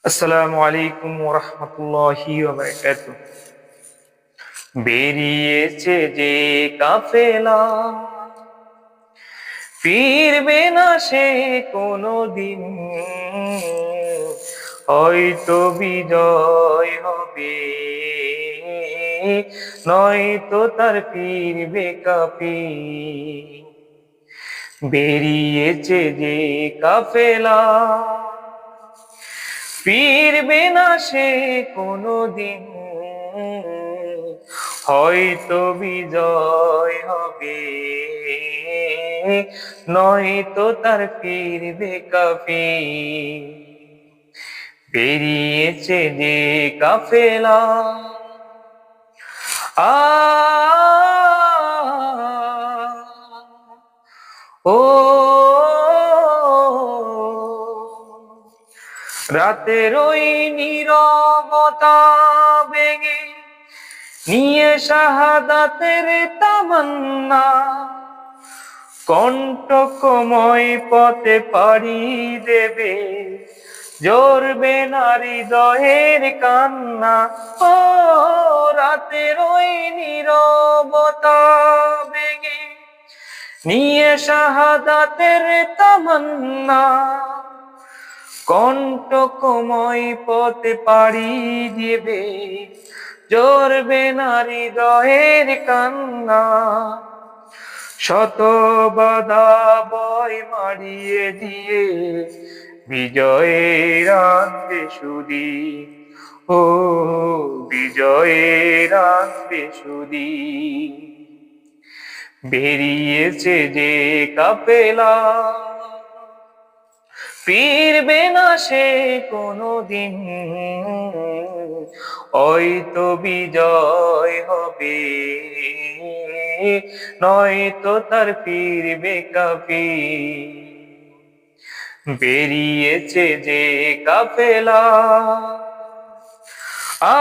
আসসালামু আলাইকুম ওয়া রাহমাতুল্লাহি ওয়া বারাকাতুহু। বেরিয়েছে যে কাফেলা, ফিরবে না সে কোনদিন। হয়তো বিজয় হবে, নয়তো তার ফিরবে কাফির। বেরিয়েছে যে কাফেলা, ফিরবে না সে কোনদিন। হয়তো বিজয় হবে, নয়তো তার ফিরবে কাফির। বেরিয়েছে যে কাফেলা, আ ও রাতের ওই নীরবতা ভেঙে নিয়ে শাহাদাতের তামান্না, কণ্টকময় পথে পাড়ি দেবে, জ্বরবে না হৃদয়ের কান্না। ও রাতের ওই নীরবতা ভেঙে নিয়ে শাহাদাতের তামান্না, কণ্টকময় পথে পাড়ি দিবে, জ্বরবে না হৃদয়ের কান্না। শত বাধা বয় মারিয়ে দিয়ে বিজয়ের আনবে সুদিন। ও বিজয়ের আনবে সুদিন। বেরিয়েছে যে কাফেলা, ফিরবে না সে কোনদিন। হয়তো বিজয় হবে, নয়তো তার ফিরবে কাফির। বেরিয়েছে যে কাফেলা, আ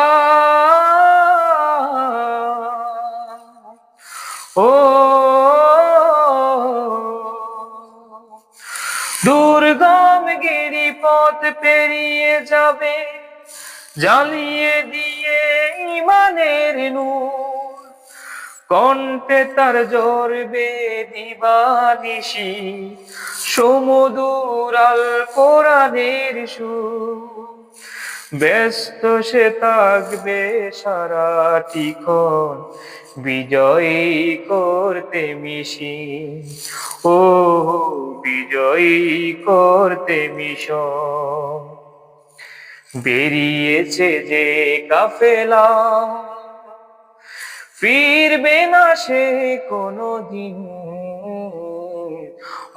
ও দুর্গম গিরিপথ পেরিয়ে যাবে, জ্বালিয়ে দিয়ে ইমানের নূর। কণ্ঠে তার জ্বরবে দিবানিশি, সমুদুর আল কোরআনের সুর। ব্যস্ত সে থাকবে সারাটিক্ষণ বিজয়ী করতে মিশন। ও বিজয়ী করতে মিশন। বেরিয়েছে যে কাফেলা, ফিরবে না সে কোনদিন।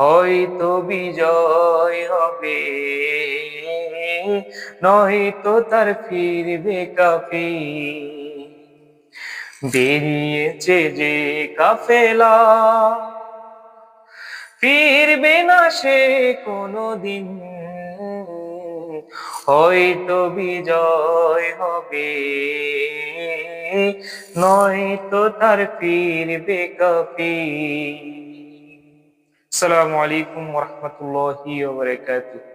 হয়তো বিজয় হবে, নয়তো তার ফিরবে কাফির। বেরিয়েছে যে কাফেলা, ফিরবে না সে কোনদিন। হয়তো বিজয় হবে, নয়তো তার ফিরবে কাফির। আসসালামু আলাইকুম ওয়া রাহমাতুল্লাহি ওয়া বারাকাতুহু।